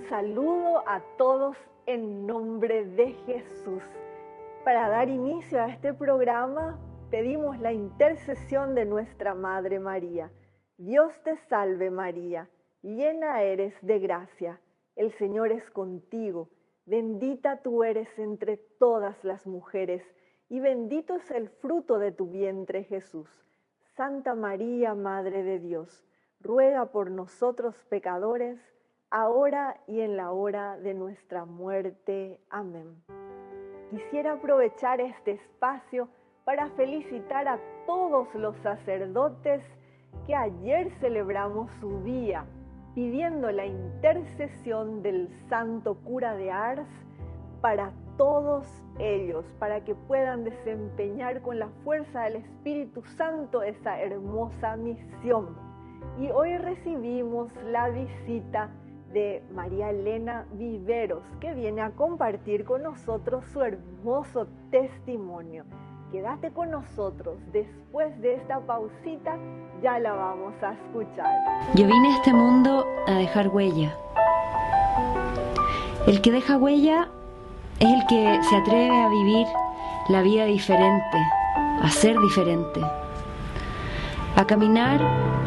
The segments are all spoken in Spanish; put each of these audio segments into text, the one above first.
Un saludo a todos en nombre de Jesús. Para dar inicio a este programa, pedimos la intercesión de nuestra Madre María. Dios te salve María, llena eres de gracia, el Señor es contigo, bendita tú eres entre todas las mujeres, y bendito es el fruto de tu vientre Jesús. Santa María, Madre de Dios, ruega por nosotros pecadores, ahora y en la hora de nuestra muerte. Amén. Quisiera aprovechar este espacio para felicitar a todos los sacerdotes que ayer celebramos su día, pidiendo la intercesión del Santo Cura de Ars para todos ellos, para que puedan desempeñar con la fuerza del Espíritu Santo esa hermosa misión. Y hoy recibimos la visita de María Elena Viveros, que viene a compartir con nosotros su hermoso testimonio. Quédate con nosotros, después de esta pausita ya la vamos a escuchar. Yo vine a este mundo a dejar huella. El que deja huella es el que se atreve a vivir la vida diferente, a ser diferente, a caminar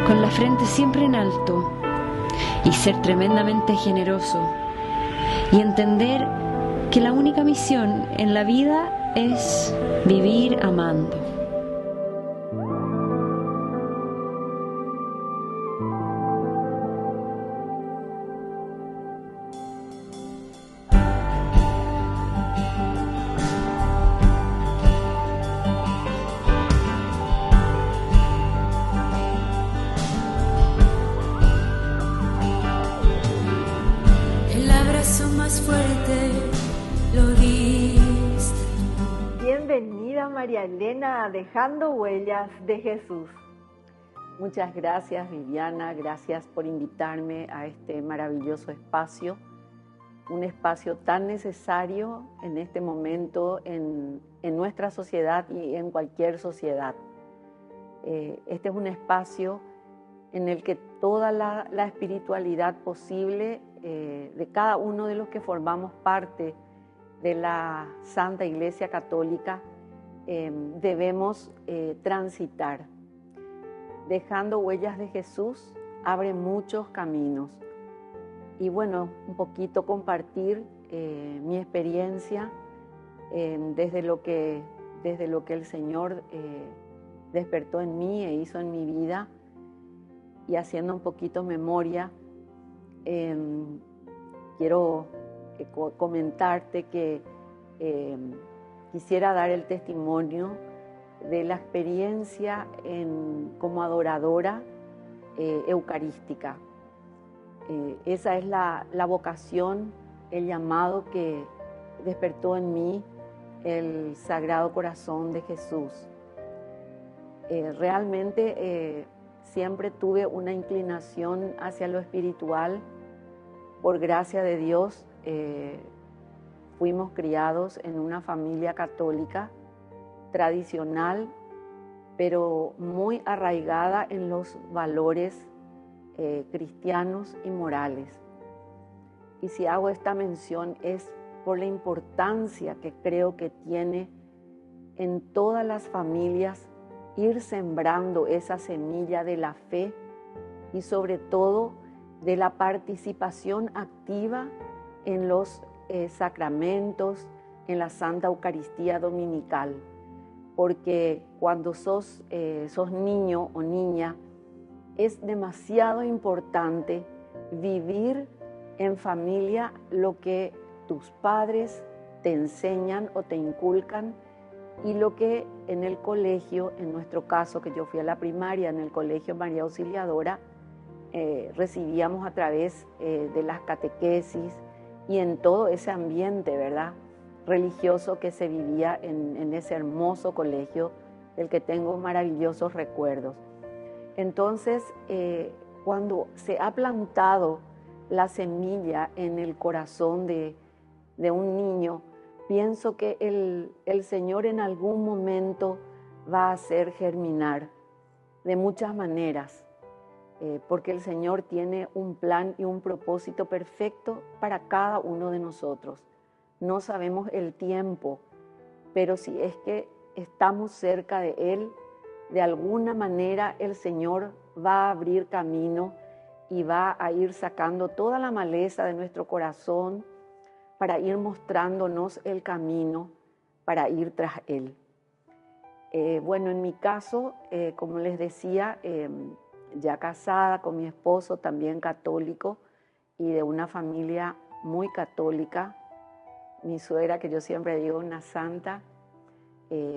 con la frente siempre en alto y ser tremendamente generoso y entender que la única misión en la vida es vivir amando. Bienvenida María Elena a Dejando Huellas de Jesús. Muchas gracias Viviana, gracias por invitarme a este maravilloso espacio, un espacio tan necesario en este momento en nuestra sociedad y en cualquier sociedad. Este es un espacio en el que toda la espiritualidad posible de cada uno de los que formamos parte de la Santa Iglesia Católica debemos transitar. Dejando Huellas de Jesús abre muchos caminos. Y bueno, un poquito compartir mi experiencia desde lo que el Señor despertó en mí e hizo en mi vida, y haciendo un poquito memoria, quiero comentarte que quisiera dar el testimonio de la experiencia como adoradora eucarística. Esa es la vocación, el llamado que despertó en mí el Sagrado Corazón de Jesús. Realmente siempre tuve una inclinación hacia lo espiritual. Por gracia de Dios, fuimos criados en una familia católica tradicional, pero muy arraigada en los valores cristianos y morales. Y si hago esta mención es por la importancia que creo que tiene en todas las familias ir sembrando esa semilla de la fe y sobre todo de la participación activa en los sacramentos, en la Santa Eucaristía Dominical. Porque cuando sos niño o niña, es demasiado importante vivir en familia lo que tus padres te enseñan o te inculcan, y lo que en el colegio, en nuestro caso, que yo fui a la primaria en el Colegio María Auxiliadora, recibíamos a través de las catequesis y en todo ese ambiente, ¿verdad?, religioso que se vivía en ese hermoso colegio del que tengo maravillosos recuerdos. Entonces, cuando se ha plantado la semilla en el corazón de un niño, pienso que el Señor en algún momento va a hacer germinar de muchas maneras. porque el Señor tiene un plan y un propósito perfecto para cada uno de nosotros. No sabemos el tiempo, pero si es que estamos cerca de Él, de alguna manera el Señor va a abrir camino y va a ir sacando toda la maleza de nuestro corazón para ir mostrándonos el camino para ir tras Él. Bueno, en mi caso, como les decía, ya casada con mi esposo, también católico, y de una familia muy católica. Mi suegra, que yo siempre digo una santa,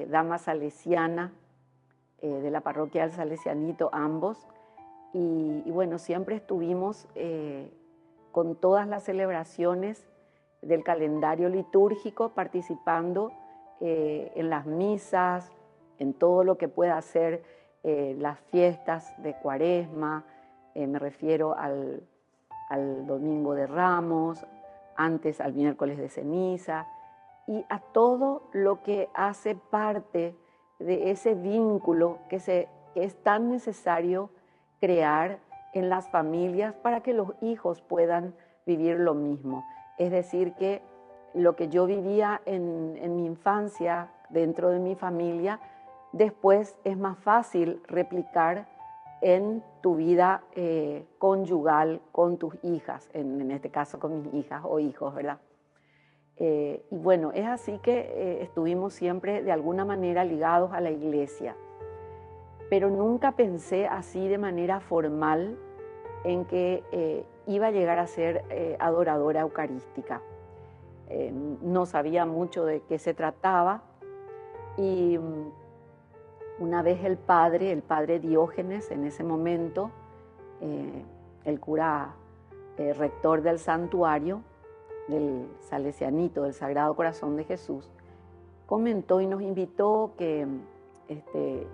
dama salesiana, de la parroquia del Salesianito, ambos. Y bueno, siempre estuvimos con todas las celebraciones del calendario litúrgico, participando en las misas, en todo lo que pueda ser las fiestas de Cuaresma, me refiero al Domingo de Ramos, antes al miércoles de ceniza, y a todo lo que hace parte de ese vínculo que es tan necesario crear en las familias para que los hijos puedan vivir lo mismo. Es decir, que lo que yo vivía en mi infancia dentro de mi familia, después es más fácil replicar en tu vida conyugal con tus hijas, en este caso con mis hijas o hijos, ¿verdad? Y bueno, es así que estuvimos siempre de alguna manera ligados a la iglesia, pero nunca pensé así de manera formal en que iba a llegar a ser adoradora eucarística. No sabía mucho de qué se trataba y una vez el padre Diógenes, en ese momento, el cura rector del santuario, del Salesianito, del Sagrado Corazón de Jesús, comentó y nos invitó que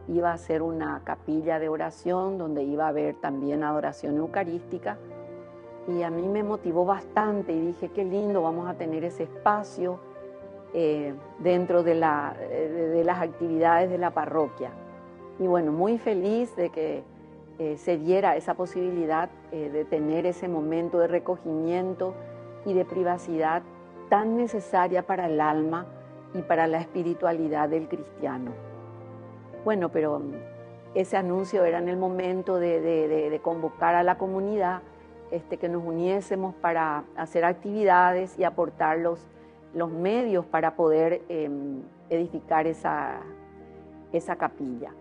iba a hacer una capilla de oración donde iba a haber también adoración eucarística, y a mí me motivó bastante y dije, qué lindo, vamos a tener ese espacio dentro de las actividades de la parroquia. Y bueno, muy feliz de que se diera esa posibilidad de tener ese momento de recogimiento y de privacidad tan necesaria para el alma y para la espiritualidad del cristiano. Bueno, pero ese anuncio era en el momento de convocar a la comunidad, que nos uniésemos para hacer actividades y aportar los medios para poder edificar esa capilla.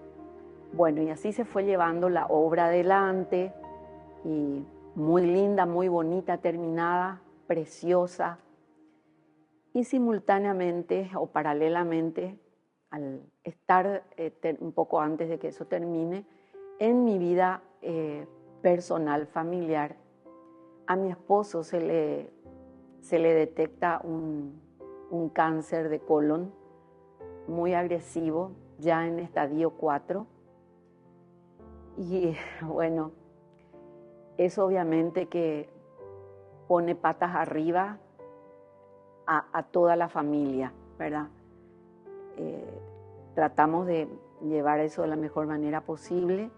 Bueno, y así se fue llevando la obra adelante, y muy linda, muy bonita, terminada, preciosa. Y simultáneamente o paralelamente, al estar un poco antes de que eso termine, en mi vida personal, familiar, a mi esposo se le detecta un cáncer de colon muy agresivo, ya en estadio 4. Y bueno, eso obviamente que pone patas arriba a toda la familia, ¿verdad? Tratamos de llevar eso de la mejor manera posible.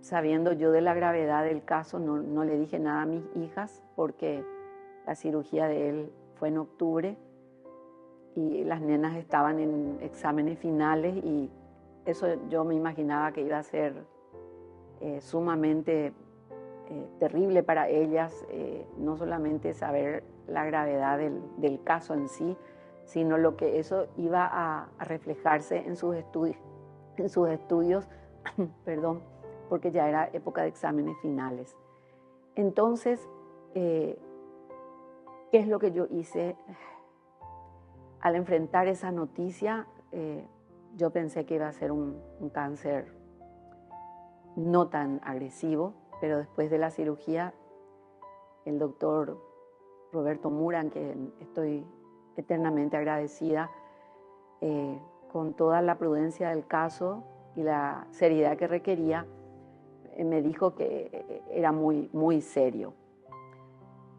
Sabiendo yo de la gravedad del caso, no le dije nada a mis hijas porque la cirugía de él fue en octubre y las nenas estaban en exámenes finales, y eso yo me imaginaba que iba a ser sumamente terrible para ellas, no solamente saber la gravedad del caso en sí, sino lo que eso iba a reflejarse en sus estudios, perdón, porque ya era época de exámenes finales. Entonces, ¿qué es lo que yo hice? Al enfrentar esa noticia, yo pensé que iba a ser un cáncer no tan agresivo, pero después de la cirugía, el doctor Roberto Muran, que estoy eternamente agradecida, con toda la prudencia del caso y la seriedad que requería, me dijo que era muy, muy serio.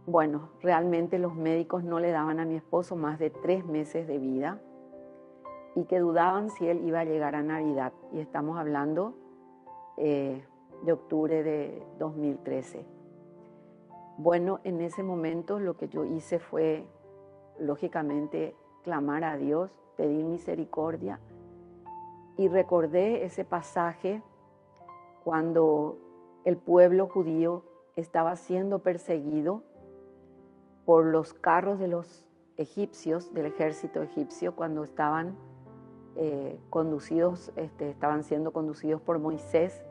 Bueno, realmente los médicos no le daban a mi esposo más de 3 meses de vida y que dudaban si él iba a llegar a Navidad. Y estamos hablando de octubre de 2013. Bueno, en ese momento lo que yo hice fue, lógicamente, clamar a Dios, pedir misericordia, y recordé ese pasaje cuando el pueblo judío estaba siendo perseguido por los carros de los egipcios, del ejército egipcio, cuando estaban estaban siendo conducidos por Moisés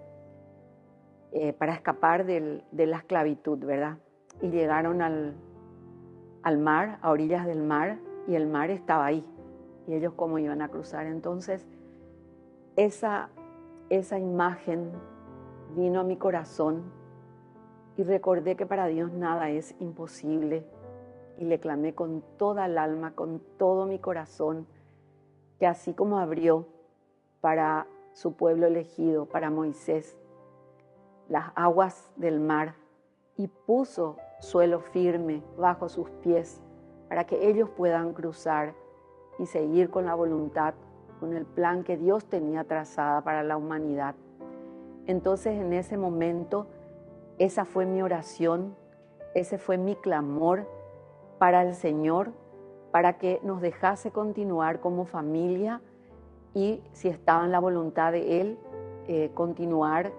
para escapar de la esclavitud, ¿verdad? Y llegaron al mar, a orillas del mar, y el mar estaba ahí. Y ellos cómo iban a cruzar. Entonces, esa imagen vino a mi corazón y recordé que para Dios nada es imposible. Y le clamé con toda el alma, con todo mi corazón, que así como abrió para su pueblo elegido, para Moisés, las aguas del mar y puso suelo firme bajo sus pies para que ellos puedan cruzar y seguir con la voluntad, con el plan que Dios tenía trazada para la humanidad. Entonces, en ese momento, esa fue mi oración, ese fue mi clamor para el Señor, para que nos dejase continuar como familia y, si estaba en la voluntad de Él, continuar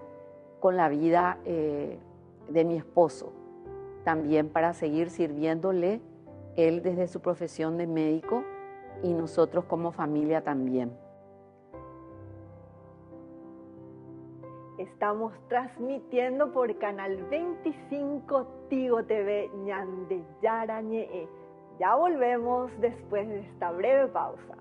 con la vida de mi esposo, también para seguir sirviéndole, él desde su profesión de médico y nosotros como familia también. Estamos transmitiendo por Canal 25 Tigo TV Ñande Yarañe. Ya volvemos después de esta breve pausa.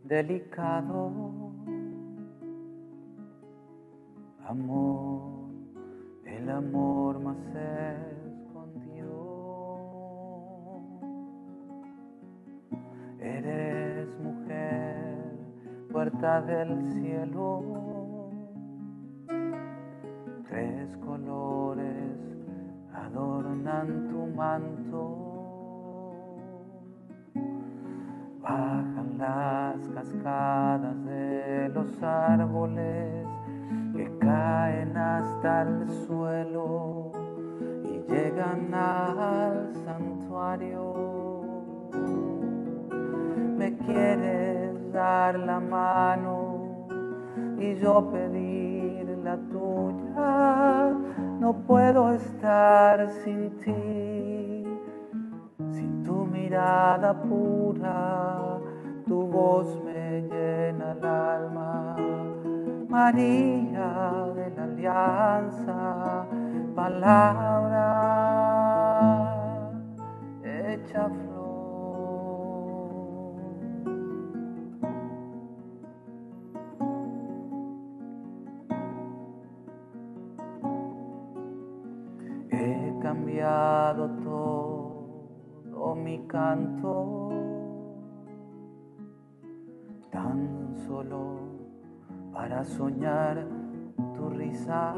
Delicado amor, el amor más escondido. Eres mujer, puerta del cielo, 3 colores adornan tu manto. Bajan las cascadas de los árboles que caen hasta el suelo y llegan al santuario. Me quieres dar la mano y yo pedir la tuya. No puedo estar sin ti, sin tu mirada pura, tu voz me llena el alma. María de la Alianza, palabra hecha flor. He cambiado todo mi canto, tan solo para soñar tu risa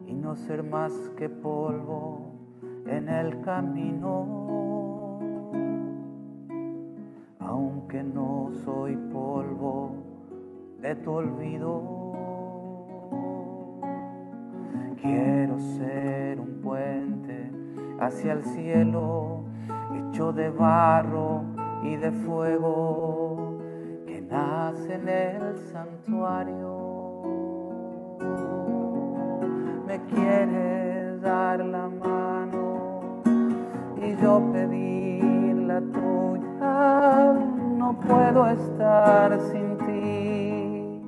y no ser más que polvo en el camino. Aunque no soy polvo de tu olvido, quiero ser un puente hacia el cielo, hecho de barro y de fuego, que nace en el santuario. Me quieres dar la mano y yo pedir la tuya. No puedo estar sin ti,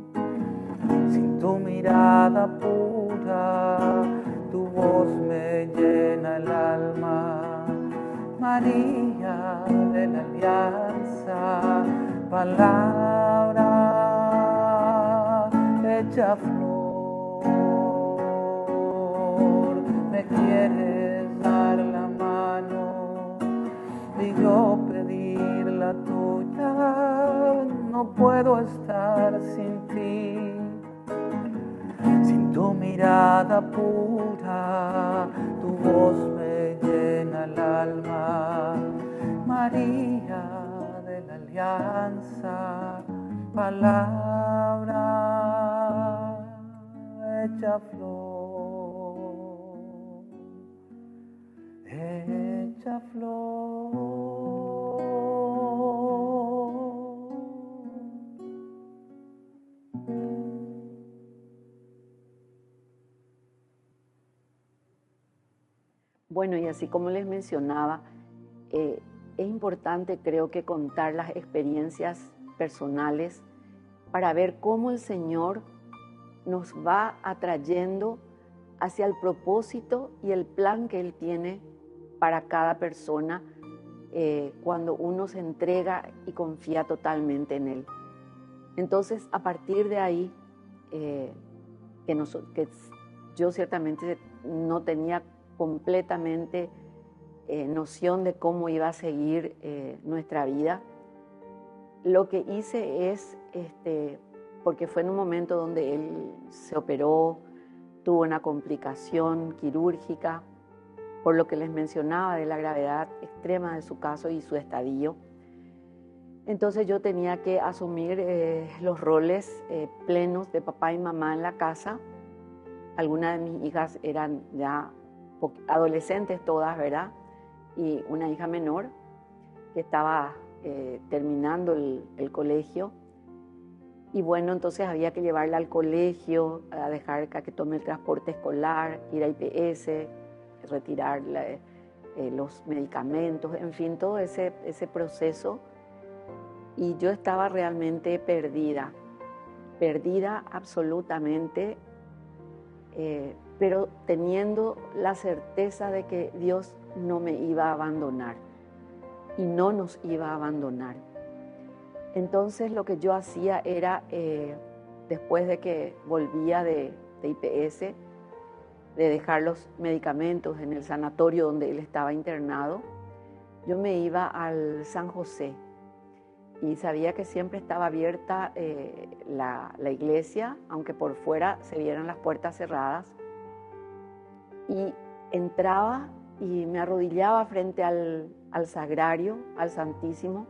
sin tu mirada pura. Tu voz me llena el alma, María de la Alianza, palabra hecha flor. Me quieres dar la mano y yo pedir la tuya. No puedo estar sin ti, sin tu mirada pura. Tu voz me llena el alma, María de la Alianza, palabra hecha flor, hecha flor. Bueno, y así como les mencionaba, es importante, creo que, contar las experiencias personales para ver cómo el Señor nos va atrayendo hacia el propósito y el plan que Él tiene para cada persona cuando uno se entrega y confía totalmente en Él. Entonces, a partir de ahí, que yo ciertamente no tenía completamente noción de cómo iba a seguir nuestra vida, lo que hice es, porque fue en un momento donde él se operó, tuvo una complicación quirúrgica, por lo que les mencionaba de la gravedad extrema de su caso y su estadio. Entonces yo tenía que asumir los roles plenos de papá y mamá en la casa. Algunas de mis hijas eran ya adolescentes todas, ¿verdad? Y una hija menor que estaba terminando el colegio. Y bueno, entonces había que llevarla al colegio, a dejar que tome el transporte escolar, ir a IPS, retirar los medicamentos, en fin, todo ese proceso. Y yo estaba realmente perdida absolutamente, pero teniendo la certeza de que Dios no me iba a abandonar y no nos iba a abandonar. Entonces lo que yo hacía era, después de que volvía de IPS, de dejar los medicamentos en el sanatorio donde él estaba internado, yo me iba al San José y sabía que siempre estaba abierta la iglesia, aunque por fuera se vieran las puertas cerradas. Y entraba y me arrodillaba frente al sagrario, al Santísimo,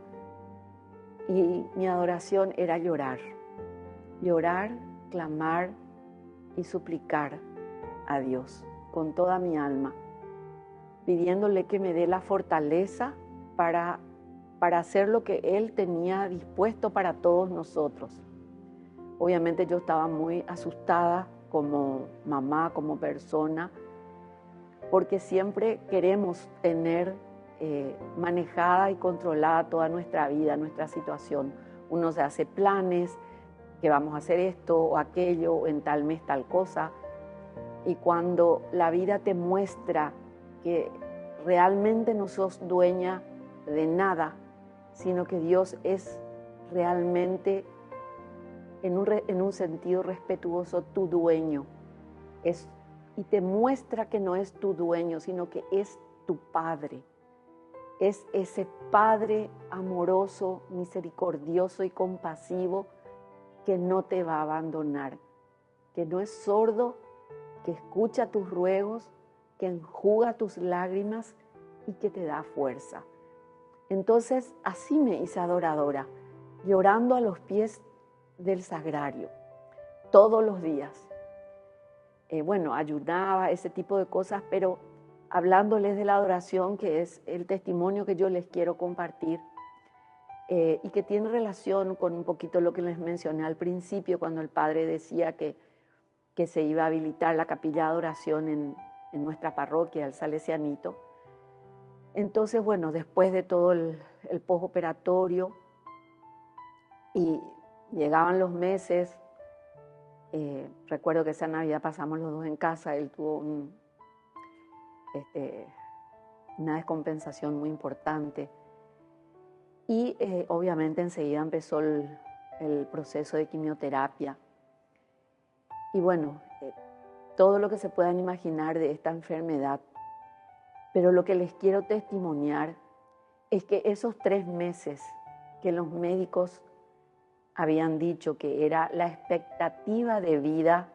y mi adoración era llorar, clamar y suplicar a Dios con toda mi alma, pidiéndole que me dé la fortaleza para hacer lo que Él tenía dispuesto para todos nosotros. Obviamente yo estaba muy asustada como mamá, como persona, porque siempre queremos tener manejada y controlada toda nuestra vida, nuestra situación. Uno se hace planes, que vamos a hacer esto o aquello, o en tal mes tal cosa. Y cuando la vida te muestra que realmente no sos dueña de nada, sino que Dios es realmente, en un sentido respetuoso, tu dueño, y te muestra que no es tu dueño, sino que es tu Padre. es ese Padre amoroso, misericordioso y compasivo que no te va a abandonar, que no es sordo, que escucha tus ruegos, que enjuga tus lágrimas y que te da fuerza. Entonces, así me hice adoradora, llorando a los pies del sagrario, todos los días. Ayunaba, ese tipo de cosas, pero hablándoles de la adoración, que es el testimonio que yo les quiero compartir, y que tiene relación con un poquito lo que les mencioné al principio, cuando el Padre decía que se iba a habilitar la capilla de adoración en nuestra parroquia, el Salesianito. Entonces, después de todo el postoperatorio, y llegaban los meses, recuerdo que esa Navidad pasamos los dos en casa, él tuvo una descompensación muy importante, y obviamente enseguida empezó el proceso de quimioterapia. Y todo lo que se puedan imaginar de esta enfermedad. Pero lo que les quiero testimoniar es que esos 3 meses que los médicos habían dicho que era la expectativa de vida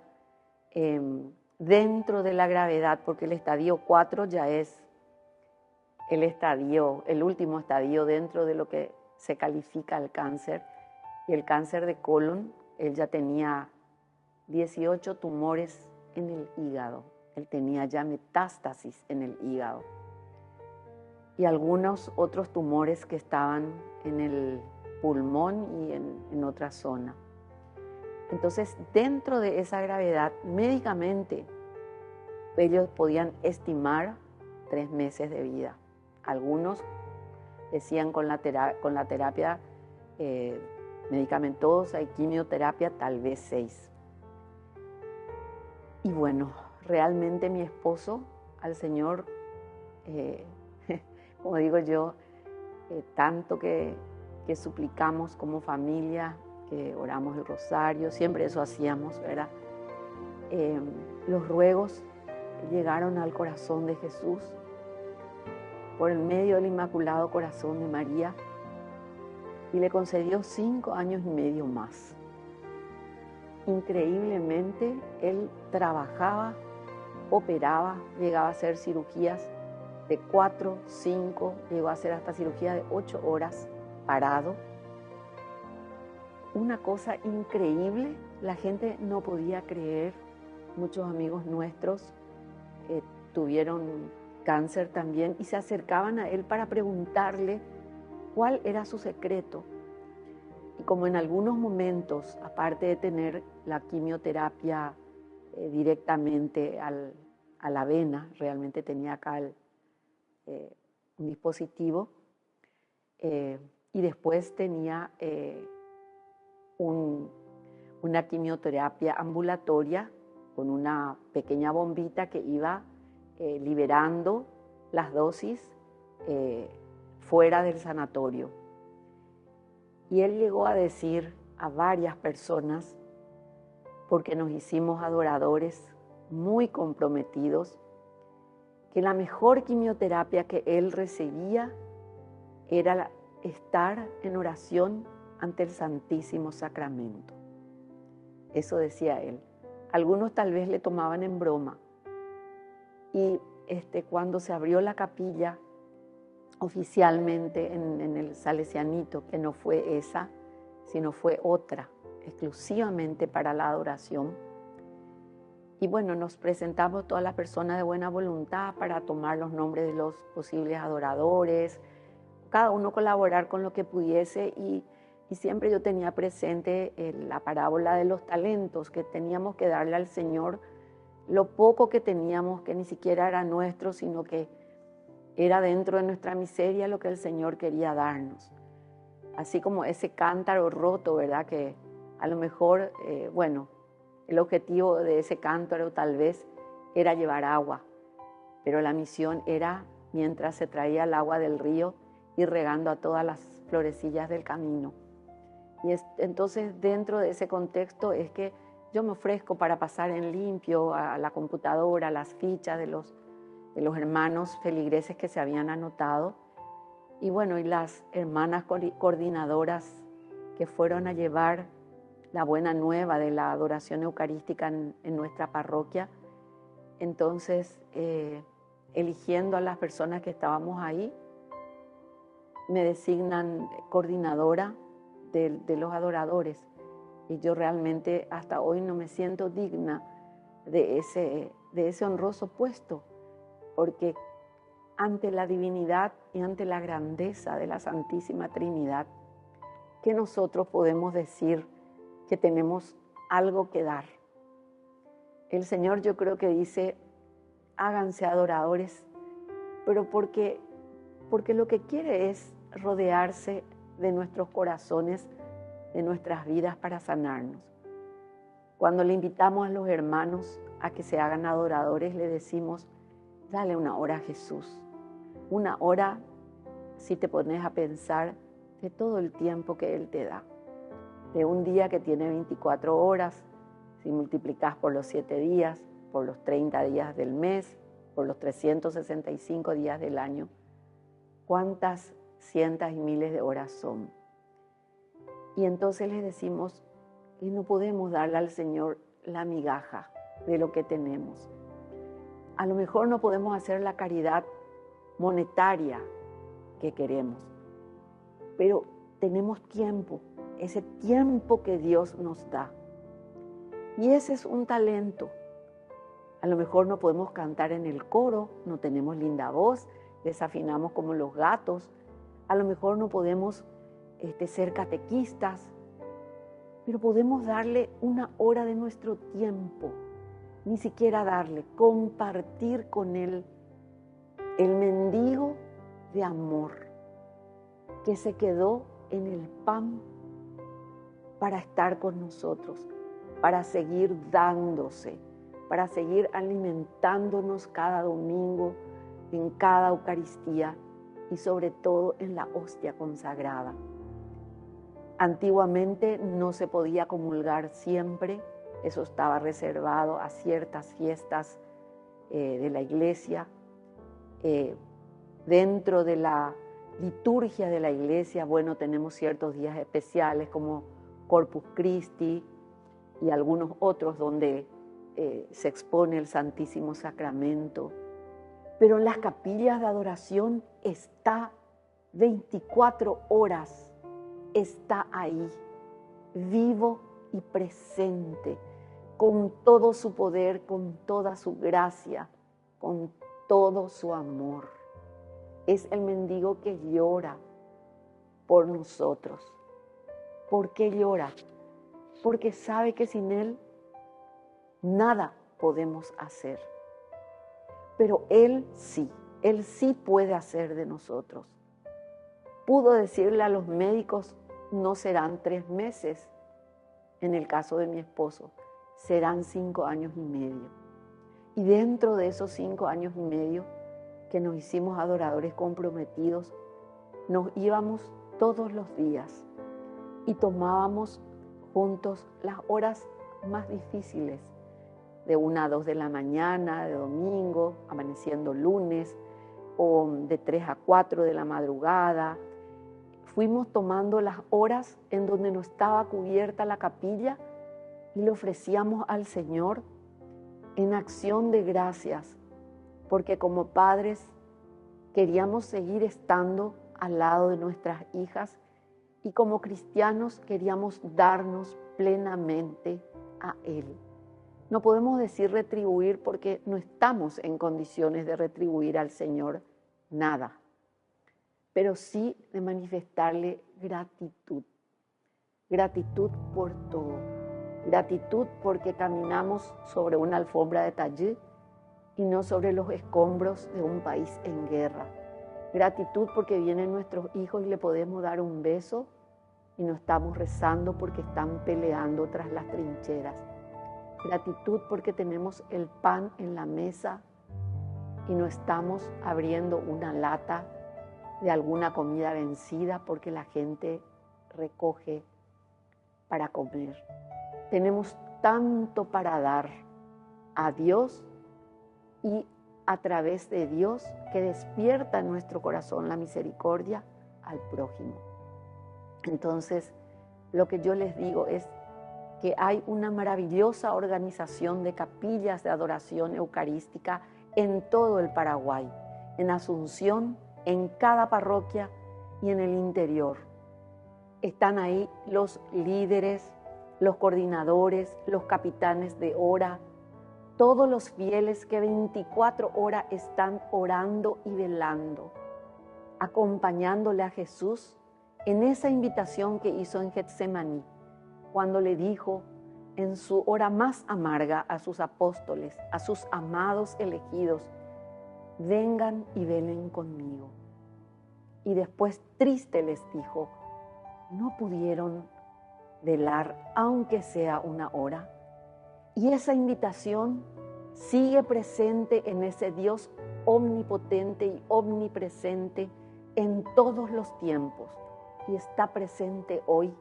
dentro de la gravedad, porque el estadio 4 ya es el último estadio dentro de lo que se califica el cáncer. Y el cáncer de colon, él ya tenía 18 tumores en el hígado. Él tenía ya metástasis en el hígado. Y algunos otros tumores que estaban en el pulmón y en otra zona. Entonces, dentro de esa gravedad, médicamente, ellos podían estimar 3 meses de vida. Algunos decían con la terapia medicamentosa y quimioterapia, tal vez 6. Y realmente mi esposo, al Señor, como digo yo, tanto que suplicamos como familia, que oramos el rosario, siempre eso hacíamos, ¿verdad? Los ruegos llegaron al corazón de Jesús por el medio del Inmaculado Corazón de María, y le concedió 5 años y medio más. Increíblemente, él trabajaba, operaba, llegaba a hacer cirugías de 4, 5, llegó a hacer hasta cirugía de 8 horas parado. Una cosa increíble, la gente no podía creer. Muchos amigos nuestros tuvieron cáncer también y se acercaban a él para preguntarle cuál era su secreto. Y como en algunos momentos, aparte de tener la quimioterapia directamente a la vena, realmente tenía acá un dispositivo, y después tenía una quimioterapia ambulatoria con una pequeña bombita que iba liberando las dosis fuera del sanatorio. Y él llegó a decir a varias personas, porque nos hicimos adoradores muy comprometidos, que la mejor quimioterapia que él recibía era estar en oración ante el Santísimo Sacramento. Eso decía él. Algunos tal vez le tomaban en broma. Y cuando se abrió la capilla oficialmente en el Salesianito, que no fue esa, sino fue otra, exclusivamente para la adoración. Y nos presentamos todas las personas de buena voluntad para tomar los nombres de los posibles adoradores, cada uno colaborar con lo que pudiese, y siempre yo tenía presente la parábola de los talentos, que teníamos que darle al Señor lo poco que teníamos, que ni siquiera era nuestro, sino que era dentro de nuestra miseria lo que el Señor quería darnos. Así como ese cántaro roto, ¿verdad? Que a lo mejor, el objetivo de ese cántaro tal vez era llevar agua, pero la misión era, mientras se traía el agua del río, ir regando a todas las florecillas del camino. Y entonces, dentro de ese contexto es que yo me ofrezco para pasar en limpio a la computadora las fichas de los hermanos feligreses que se habían anotado, Y bueno, y las hermanas coordinadoras que fueron a llevar la buena nueva de la adoración eucarística en nuestra parroquia. Entonces, eligiendo a las personas que estábamos ahí, me designan coordinadora de los adoradores. Y yo realmente hasta hoy no me siento digna de ese honroso puesto, porque ante la divinidad y ante la grandeza de la Santísima Trinidad, que nosotros podemos decir que tenemos algo que dar. El Señor, yo creo que dice, háganse adoradores, pero porque lo que quiere es rodearse de nuestros corazones, de nuestras vidas para sanarnos. Cuando le invitamos a los hermanos a que se hagan adoradores, le decimos, dale una hora a Jesús. Una hora, si te pones a pensar, de todo el tiempo que Él te da. De un día que tiene 24 horas, si multiplicas por los 7 días, por los 30 días del mes, por los 365 días del año, ¿cuántas cientos y miles de horas son? Y entonces les decimos que no podemos darle al Señor la migaja de lo que tenemos. A lo mejor no podemos hacer la caridad monetaria que queremos, pero tenemos tiempo, ese tiempo que Dios nos da. Y ese es un talento. A lo mejor no podemos cantar en el coro, no tenemos linda voz, desafinamos como los gatos. A lo mejor no podemos ser catequistas, pero podemos darle una hora de nuestro tiempo, ni siquiera darle, compartir con Él el mendigo de amor que se quedó en el pan para estar con nosotros, para seguir dándose, para seguir alimentándonos cada domingo, en cada Eucaristía y sobre todo en la hostia consagrada. Antiguamente no se podía comulgar siempre, eso estaba reservado a ciertas fiestas de la iglesia. Dentro de la liturgia de la iglesia, bueno, tenemos ciertos días especiales como Corpus Christi y algunos otros donde se expone el Santísimo Sacramento. Pero en las capillas de adoración está 24 horas, está ahí, vivo y presente, con todo su poder, con toda su gracia, con todo su amor. Es el mendigo que llora por nosotros. ¿Por qué llora? Porque sabe que sin Él nada podemos hacer. Pero Él sí puede hacer de nosotros. Pudo decirle a los médicos, no serán 3 meses, en el caso de mi esposo, serán 5 años y medio. Y dentro de esos 5 años y medio que nos hicimos adoradores comprometidos, nos íbamos todos los días y tomábamos juntos las horas más difíciles, de 1 a 2 de la mañana, de domingo, amaneciendo lunes, o de 3 a 4 de la madrugada. Fuimos tomando las horas en donde no estaba cubierta la capilla y le ofrecíamos al Señor en acción de gracias, porque como padres queríamos seguir estando al lado de nuestras hijas y como cristianos queríamos darnos plenamente a Él. No podemos decir retribuir porque no estamos en condiciones de retribuir al Señor nada, pero sí de manifestarle gratitud. Gratitud por todo. Gratitud porque caminamos sobre una alfombra de tallé y no sobre los escombros de un país en guerra. Gratitud porque vienen nuestros hijos y le podemos dar un beso y no estamos rezando porque están peleando tras las trincheras. Gratitud porque tenemos el pan en la mesa y no estamos abriendo una lata de alguna comida vencida porque la gente recoge para comer. Tenemos tanto para dar a Dios y a través de Dios que despierta en nuestro corazón la misericordia, al prójimo. Entonces, lo que yo les digo es que hay una maravillosa organización de capillas de adoración eucarística en todo el Paraguay, en Asunción, en cada parroquia y en el interior. Están ahí los líderes, los coordinadores, los capitanes de hora, todos los fieles que 24 horas están orando y velando, acompañándole a Jesús en esa invitación que hizo en Getsemaní, cuando le dijo en su hora más amarga a sus apóstoles, a sus amados elegidos: vengan y velen conmigo. Y después triste les dijo: ¿no pudieron velar aunque sea una hora? Y esa invitación sigue presente en ese Dios omnipotente y omnipresente en todos los tiempos, y está presente hoy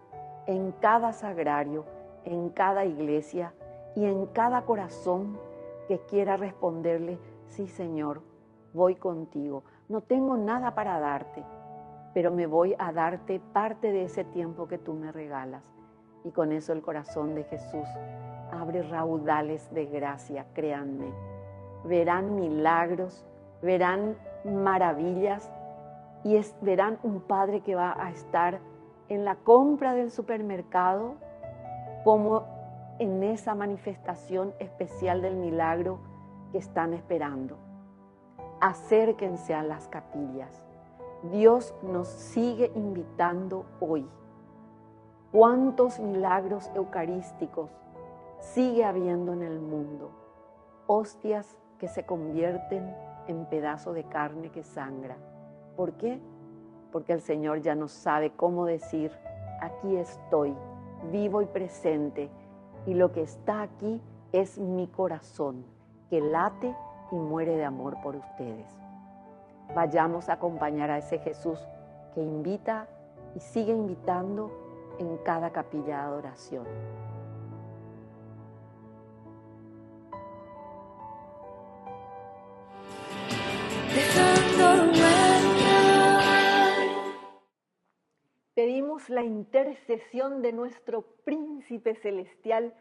en cada sagrario, en cada iglesia y en cada corazón que quiera responderle: sí, Señor, voy contigo. No tengo nada para darte, pero me voy a darte parte de ese tiempo que tú me regalas. Y con eso el corazón de Jesús abre raudales de gracia, créanme. Verán milagros, verán maravillas y verán un Padre que va a estar en la compra del supermercado como en esa manifestación especial del milagro que están esperando. Acérquense a las capillas. Dios nos sigue invitando hoy. ¿Cuántos milagros eucarísticos sigue habiendo en el mundo? Hostias que se convierten en pedazo de carne que sangra. ¿Por qué? Porque el Señor ya no sabe cómo decir: aquí estoy, vivo y presente, y lo que está aquí es mi corazón, que late y muere de amor por ustedes. Vayamos a acompañar a ese Jesús que invita y sigue invitando en cada capilla de adoración. Pedimos la intercesión de nuestro Príncipe Celestial,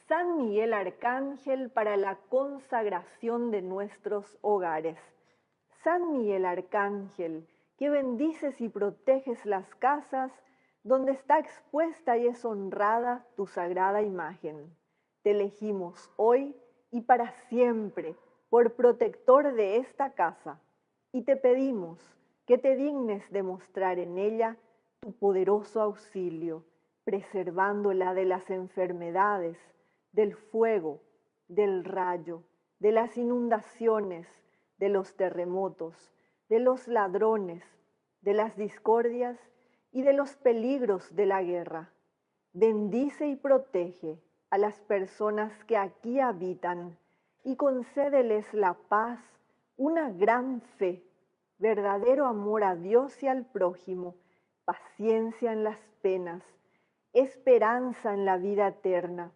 San Miguel Arcángel, para la consagración de nuestros hogares. San Miguel Arcángel, que bendices y proteges las casas donde está expuesta y es honrada tu sagrada imagen. Te elegimos hoy y para siempre por protector de esta casa, y te pedimos que te dignes de mostrar en ella tu poderoso auxilio, preservándola de las enfermedades, del fuego, del rayo, de las inundaciones, de los terremotos, de los ladrones, de las discordias y de los peligros de la guerra. Bendice y protege a las personas que aquí habitan y concédeles la paz, una gran fe, verdadero amor a Dios y al prójimo, paciencia en las penas, esperanza en la vida eterna,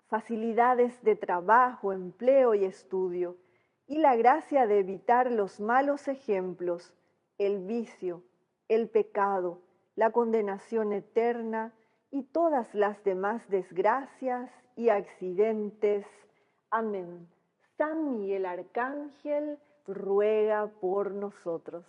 facilidades de trabajo, empleo y estudio, y la gracia de evitar los malos ejemplos, el vicio, el pecado, la condenación eterna y todas las demás desgracias y accidentes. Amén. San Miguel Arcángel, ruega por nosotros.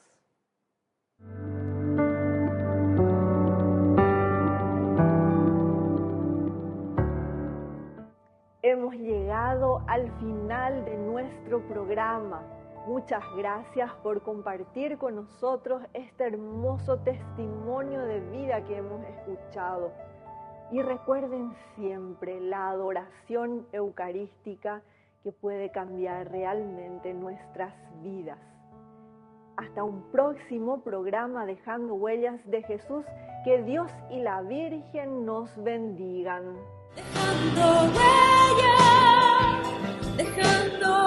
Hemos llegado al final de nuestro programa. Muchas gracias por compartir con nosotros este hermoso testimonio de vida que hemos escuchado. Y recuerden siempre la adoración eucarística que puede cambiar realmente nuestras vidas. Hasta un próximo programa Dejando Huellas de Jesús. Que Dios y la Virgen nos bendigan. Dejando huellas, dejando